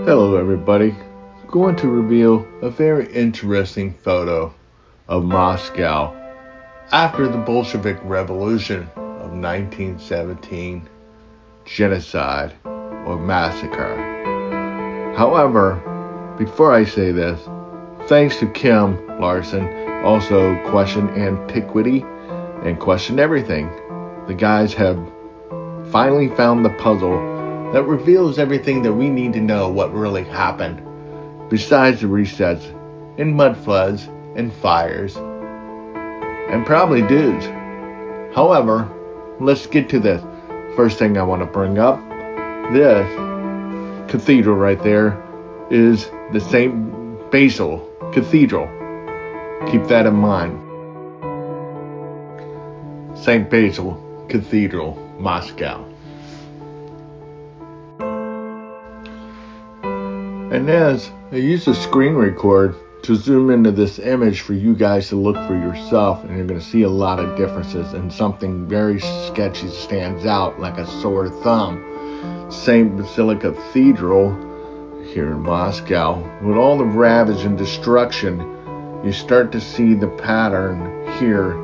Hello everybody. Going to reveal a very interesting photo of Moscow after the Bolshevik Revolution of 1917 genocide or massacre. However, before I say this, thanks to Kim Larson, also questioned antiquity and questioned everything. The guys have finally found the puzzle that reveals everything that we need to know what really happened, besides the resets and mud floods and fires and probably dudes. However, let's get to this. First thing I want to bring up, this cathedral right there is the St. Basil Cathedral. Keep that in mind. St. Basil Cathedral, Moscow. And as I use a screen record to zoom into this image for you guys to look for yourself, and you're going to see a lot of differences, and something very sketchy stands out like a sore thumb. St. Basil Cathedral here in Moscow, with all the ravage and destruction, you start to see the pattern here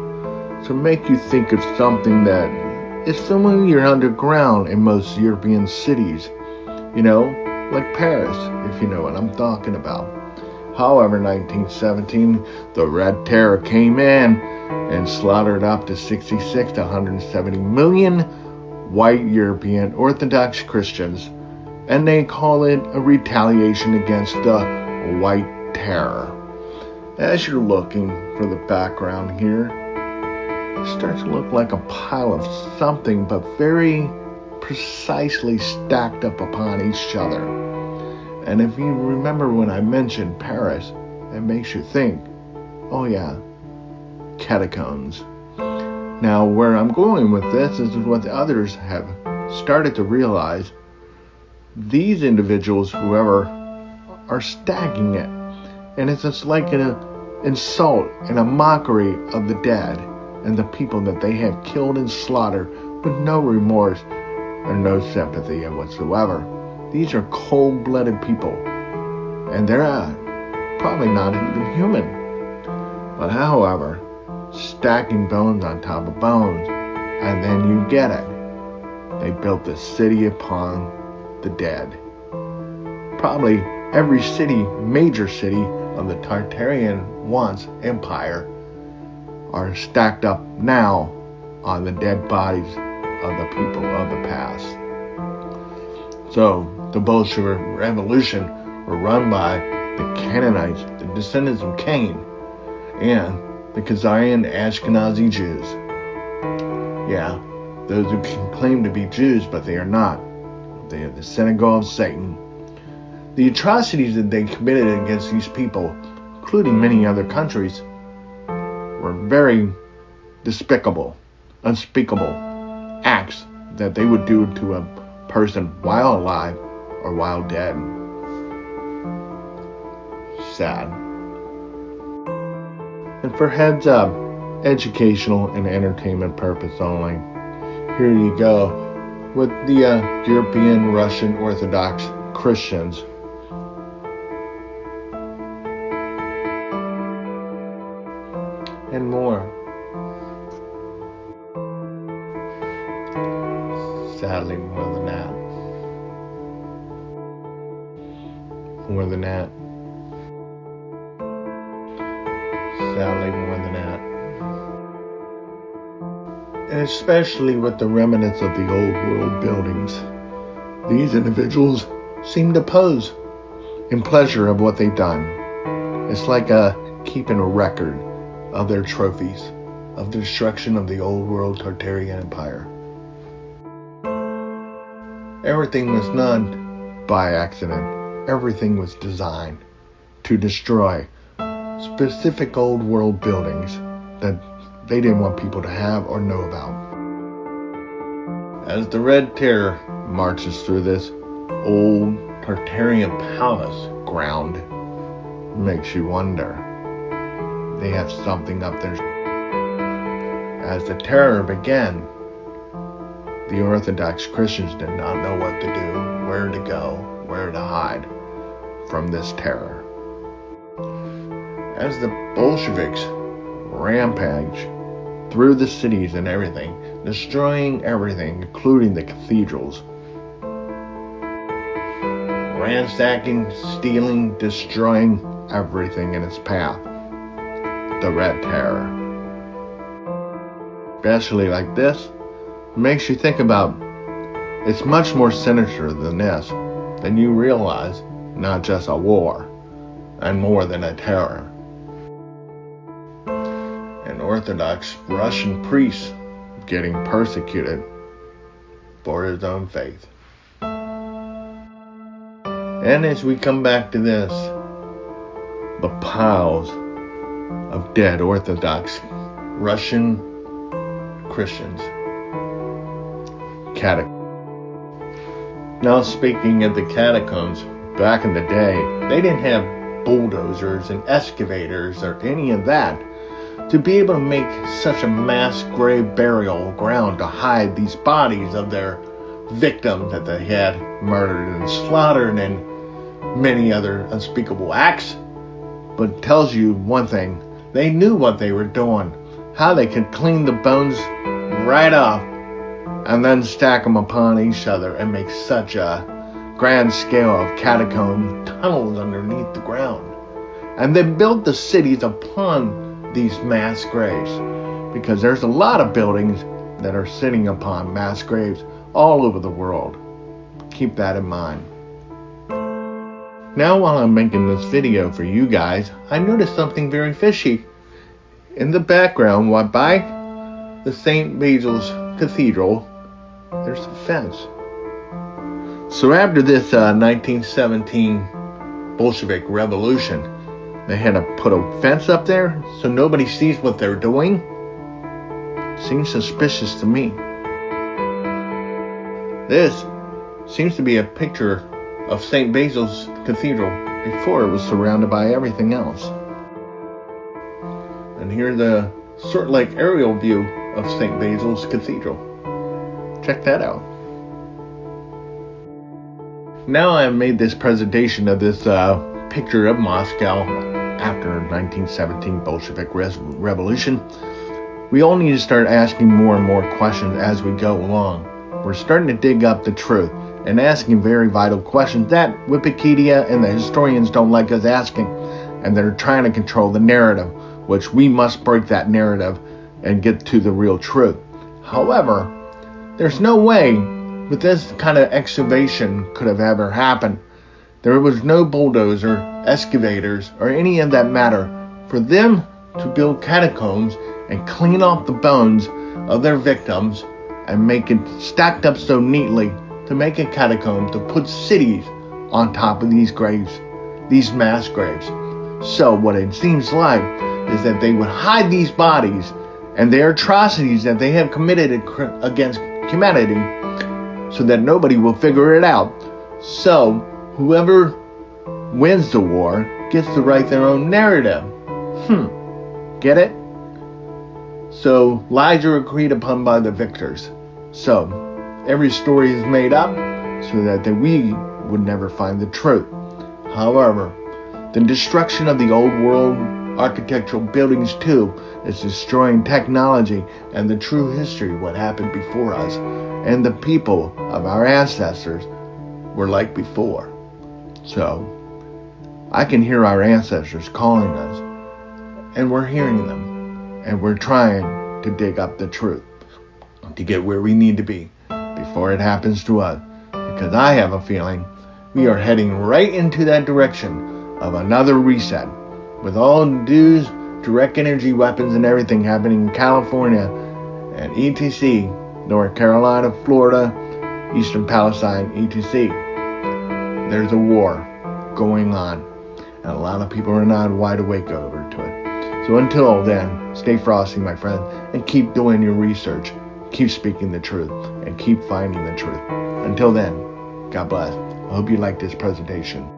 to make you think of something that is familiar underground in most European cities. Like Paris, if you know what I'm talking about. However, 1917, the Red Terror came in and slaughtered up to 66 to 170 million white European Orthodox Christians, and they call it a retaliation against the White Terror. As you're looking for the background here, it starts to look like a pile of something, but very precisely stacked up upon each other. And if you remember when I mentioned Paris, it makes you think, oh yeah, catacombs. Now where I'm going with this is what the others have started to realize. These individuals, whoever, are stacking it. And it's just like an insult and a mockery of the dead and the people that they have killed and slaughtered with no remorse or no sympathy whatsoever. These are cold-blooded people, and they're probably not even human. But however, stacking bones on top of bones, and then you get it. They built the city upon the dead. Probably every city, major city of the Tartarian once empire are stacked up now on the dead bodies of the people of the past. So, the Bolshevik Revolution were run by the Canaanites, the descendants of Cain, and the Khazarian Ashkenazi Jews. Yeah, those who can claim to be Jews, but they are not. They are the synagogue of Satan. The atrocities that they committed against these people, including many other countries, were very despicable, unspeakable acts that they would do to a person while alive or while dead. Sad. And for heads up, educational and entertainment purpose only, here you go with the European Russian Orthodox Christians. And more. Sadly, more than that. More than that. Sadly, more than that. And especially with the remnants of the old world buildings, these individuals seem to pose in pleasure of what they've done. It's like keeping a record of their trophies of the destruction of the old world Tartarian Empire. Everything was done by accident. Everything was designed to destroy specific old world buildings that they didn't want people to have or know about. As the Red Terror marches through this old Tartarian palace ground, it makes you wonder. They have something up there. As the terror began, the Orthodox Christians did not know what to do, where to go, where to hide. from this terror. As the Bolsheviks rampage through the cities and everything, destroying everything, including the cathedrals, ransacking, stealing, destroying everything in its path. The Red Terror. Especially like this, makes you think about it's much more sinister than this, than you realize, not just a war, and more than a terror. An Orthodox Russian priest getting persecuted for his own faith. And as we come back to this, the piles of dead Orthodox Russian Christians. Now, speaking of the catacombs, back in the day, they didn't have bulldozers and excavators or any of that to be able to make such a mass grave burial ground to hide these bodies of their victims that they had murdered and slaughtered and many other unspeakable acts. But it tells you one thing, they knew what they were doing, how they could clean the bones right off and then stack them upon each other and make such a grand scale of catacomb tunnels underneath the ground. And they built the cities upon these mass graves, because there's a lot of buildings that are sitting upon mass graves all over the world. Keep that in mind. Now, while I'm making this video for you guys, I noticed something very fishy. In the background, by the St. Basil's Cathedral, there's a fence. So after this 1917 Bolshevik Revolution, they had to put a fence up there so nobody sees what they're doing. Seems suspicious to me. This seems to be a picture of St. Basil's Cathedral before it was surrounded by everything else. And here's the sort of like aerial view of St. Basil's Cathedral. Check that out. Now I've made this presentation of this picture of Moscow after 1917 Bolshevik Revolution. We all need to start asking more and more questions as we go along. We're starting to dig up the truth and asking very vital questions that Wikipedia and the historians don't like us asking, and they're trying to control the narrative, which we must break that narrative and get to the real truth. However, there's no way that this kind of excavation could have ever happened. There was no bulldozer, excavators, or any of that matter for them to build catacombs and clean off the bones of their victims and make it stacked up so neatly to make a catacomb to put cities on top of these graves, these mass graves. So what it seems like is that they would hide these bodies and their atrocities that they have committed against humanity so that nobody will figure it out. So whoever wins the war gets to write their own narrative. Get it? So lies are agreed upon by the victors. So every story is made up so that we would never find the truth. However, the destruction of the old world architectural buildings too is destroying technology and the true history of what happened before us and the people of our ancestors were like before. So I can hear our ancestors calling us, and we're hearing them, and we're trying to dig up the truth to get where we need to be before it happens to us, because I have a feeling we are heading right into that direction of another reset, with all dues, direct energy weapons and everything happening in California and ETC, North Carolina, Florida, Eastern Palestine, ETC. There's a war going on, and a lot of people are not wide awake over to it. So until then, stay frosty, my friend, and keep doing your research. Keep speaking the truth, and keep finding the truth. Until then, God bless. I hope you liked this presentation.